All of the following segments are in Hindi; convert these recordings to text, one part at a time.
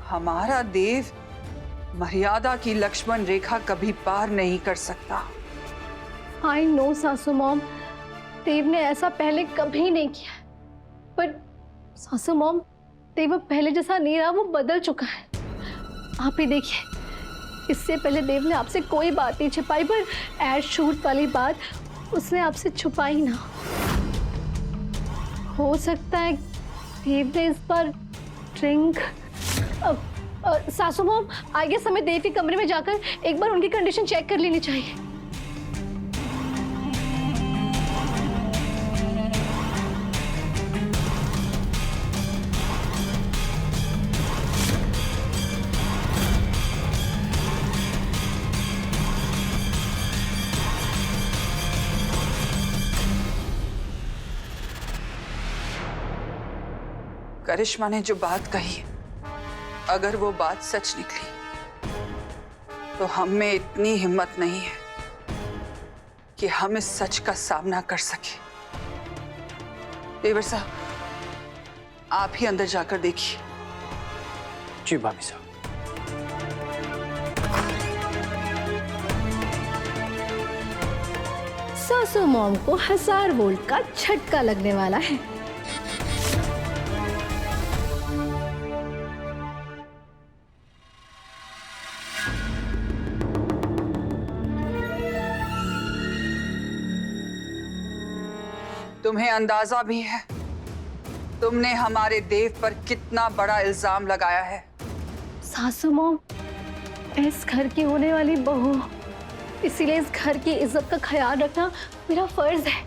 हमारा देव मर्यादा की लक्ष्मण रेखा कभी पार नहीं कर सकता। आई नो सासू मॉम, देव ने ऐसा पहले कभी नहीं किया, पर सासू मॉम, देव अब पहले जैसा नहीं रहा, वो बदल चुका है। आप ही देखिए, इससे पहले देव ने आपसे कोई बात नहीं छिपाई, पर एड शूट वाली बात उसने आपसे छुपाई ना। हो सकता है देव ने इस बार ड्रिंक। सासू मॉम, आई गेस हमें देव के कमरे में जाकर एक बार उनकी कंडीशन चेक कर लेनी चाहिए। करिश्मा ने जो बात कही, अगर वो बात सच निकली तो हम में इतनी हिम्मत नहीं है कि हम इस सच का सामना कर सके। देवर साहब, आप ही अंदर जाकर देखिए। जी भाभी साहब। सासू मॉम को 1000 वोल्ट का झटका लगने वाला है। तुम्हें अंदाजा भी है तुमने हमारे देव पर कितना बड़ा इल्जाम लगाया है? सासू मॉम, इस घर की होने वाली बहू, इसीलिए इस घर की इज्जत का ख्याल रखना मेरा फर्ज है।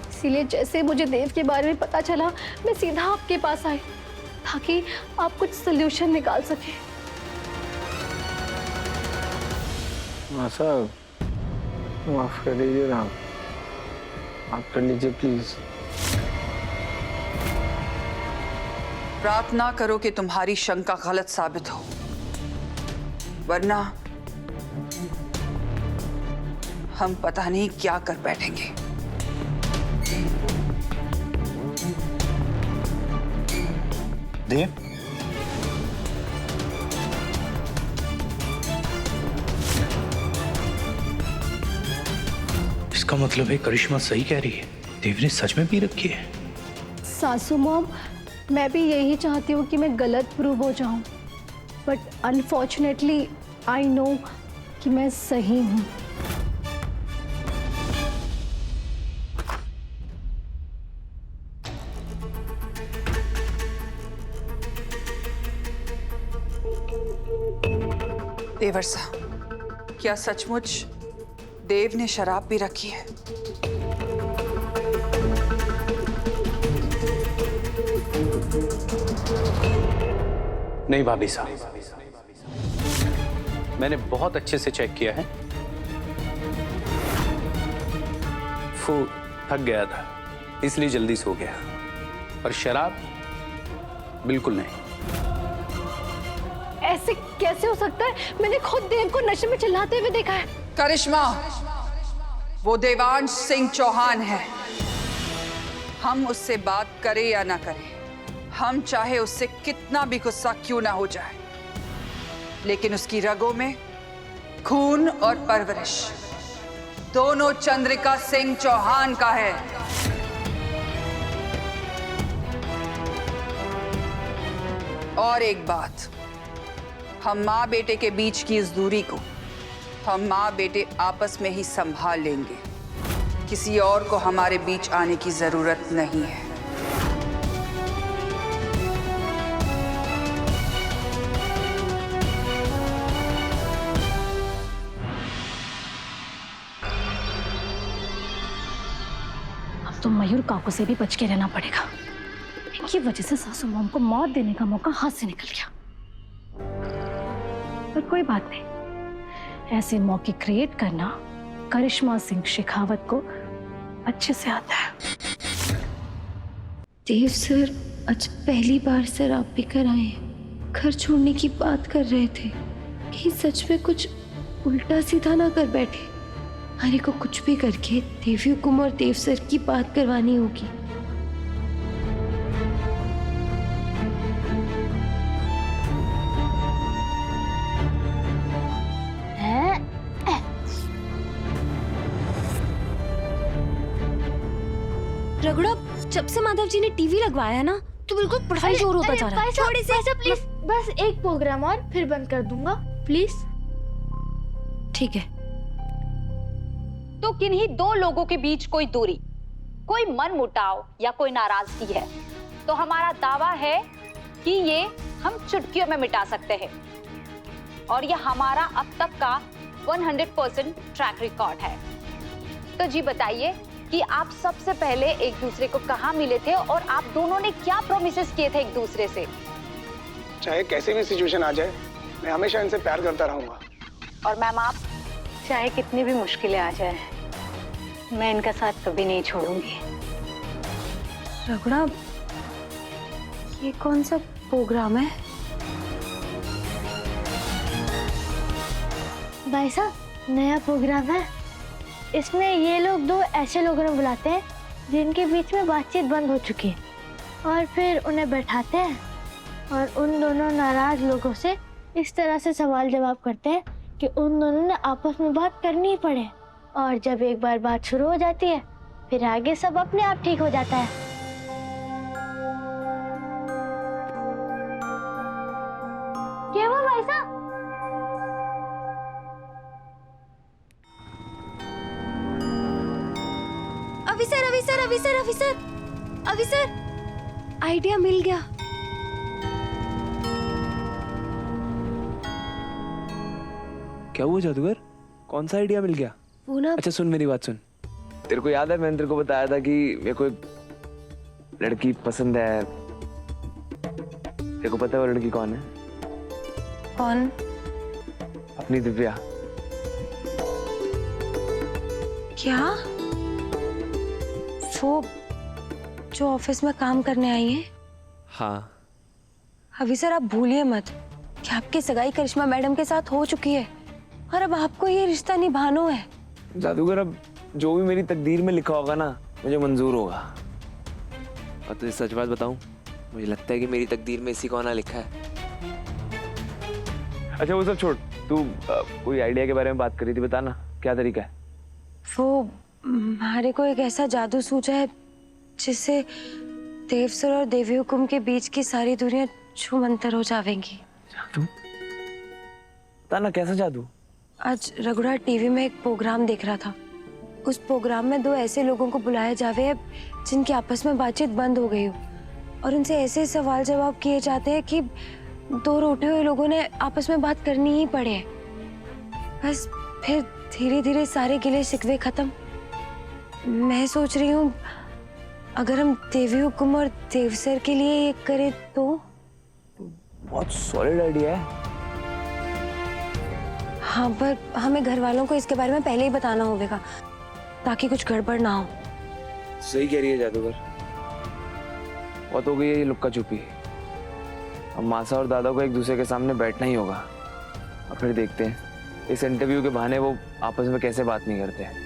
इसीलिए जैसे मुझे देव के बारे में पता चला, मैं सीधा आपके पास आई ताकि आप कुछ सल्यूशन निकाल सके। माँ साहब, माफ कर दीजिए ना, आप कर लीजिए प्लीज। प्रार्थना करो कि तुम्हारी शंका गलत साबित हो, वरना हम पता नहीं क्या कर बैठेंगे। देव, इसका मतलब है करिश्मा सही कह रही है, देव ने सच में पी रखी है। सासू मॉम, मैं भी यही चाहती हूँ कि मैं गलत प्रूव हो जाऊं, बट अनफॉर्चुनेटली आई नो कि मैं सही हूँ। देवर साहब, क्या सचमुच देव ने शराब पी रखी है? नहीं भाभी साहब, मैंने बहुत अच्छे से चेक किया है। वो थक गया था इसलिए जल्दी सो गया, और शराब बिल्कुल नहीं। ऐसे कैसे हो सकता है? मैंने खुद देव को नशे में चिल्लाते हुए देखा है। करिश्मा, वो देवांश सिंह चौहान है। हम उससे बात करें या ना करें, हम चाहे उससे कितना भी गुस्सा क्यों ना हो जाए, लेकिन उसकी रगों में खून और परवरिश दोनों चंद्रिका सिंह चौहान का है। और एक बात, हम माँ बेटे के बीच की इस दूरी को हम माँ बेटे आपस में ही संभाल लेंगे। किसी और को हमारे बीच आने की जरूरत नहीं है। अब तो मयूर काकू से भी बच के रहना पड़ेगा। इनकी वजह से सासू मॉम को मौत देने का मौका हाथ से निकल गया। पर कोई बात नहीं, ऐसे मौके क्रिएट करना करिश्मा सिंह शेखावत को अच्छे से आता है। देव सर आज पहली बार शराब पीकर आए हैं। घर छोड़ने की बात कर रहे थे। कहीं सच में कुछ उल्टा सीधा ना कर बैठे। हरे को कुछ भी करके देवी हुकुम और देव सर की बात करवानी होगी। रगड़ा, जब से माधव जी ने टीवी लगवाया है ना तो बिल्कुल पढ़ाई जोर होता जा रहा है। थोड़ी सी प्लीज, बस एक प्रोग्राम और फिर बंद कर दूंगा प्लीज। ठीक है। तो किन्हीं दो लोगों के बीच कोई दूरी, कोई मन मुटाव या कोई नाराजगी है तो हमारा दावा है कि ये हम चुटकियों में मिटा सकते हैं और ये हमारा अब तक का 100% ट्रैक रिकॉर्ड है। तो जी बताइए कि आप सबसे पहले एक दूसरे को कहाँ मिले थे और आप दोनों ने क्या प्रोमिसेस किए थे एक दूसरे से? चाहे कैसी भी सिचुएशन आ जाए, मैं हमेशा इनसे प्यार करता रहूंगा। और मैम आप? चाहे कितनी भी मुश्किलें आ जाए, मैं इनका साथ कभी नहीं छोड़ूंगी। रगड़ा, ये कौन सा प्रोग्राम है? भाई साहब, नया प्रोग्राम है। इसमें ये लोग दो ऐसे लोगों को बुलाते हैं जिनके बीच में बातचीत बंद हो चुकी है और फिर उन्हें बैठाते हैं और उन दोनों नाराज लोगों से इस तरह से सवाल जवाब करते हैं कि उन दोनों ने आपस में बात करनी ही पड़े। और जब एक बार बात शुरू हो जाती है फिर आगे सब अपने आप ठीक हो जाता है। क्या हुआ भाई साहब? अविसर, आइडिया मिल गया। क्या हुआ जादूगर? कौन सा आइडिया मिल गया? वो ना, अच्छा सुन मेरी बात सुन। तेरे को याद है मैंने तेरे को बताया था कि मेरे को एक लड़की पसंद है। तेरे को पता है वो लड़की कौन है? कौन? अपनी दिव्या। क्या? वो जो ऑफिस में काम करने आई है? हाँ। अभी सर आप भूलिए मत कि आपकी सगाई करिश्मा मैडम के साथ हो चुकी है और अब आपको ये रिश्ता निभाना है। जादूगर, अब जो भी मेरी तकदीर में लिखा होगा ना मुझे मंजूर होगा। और तुझे सच बात बताऊं, मुझे लगता है कि मेरी तकदीर में इसी को आना लिखा है। अच्छा वो सब छोड़, तू कोई आइडिया के बारे में बात करी थी, बता ना क्या तरीका है? वो हमारे को एक ऐसा जादू सूझा है जिससे देवसर और देवी हुकुम के बीच की सारी दूरियां छूमंतर हो जाएंगी। जादू? बता ना कैसा जादू? आज रघुड़ा टीवी में एक प्रोग्राम देख रहा था। उस प्रोग्राम में दो ऐसे लोगों को बुलाया जावे है जिनकी आपस में बातचीत बंद हो गई हो और उनसे ऐसे सवाल जवाब किए जाते हैं कि दो रूठे हुए लोगों ने आपस में बात करनी ही पड़े। बस फिर धीरे धीरे सारे गिले शिकवे खत्म। मैं सोच रही हूँ अगर हम देवी हुकुम और देवसर के लिए ये करें तो। बहुत सॉलिड आइडिया है। हाँ, पर हमें घर वालों को इसके बारे में पहले ही बताना होगा ताकि कुछ गड़बड़ ना हो। सही कह रही है जादूगर, बहुत हो गई है ये लुक्का छुपी। अब मासा और दादा को एक दूसरे के सामने बैठना ही होगा और फिर देखते हैं इस इंटरव्यू के बहाने वो आपस में कैसे बात नहीं करते हैं।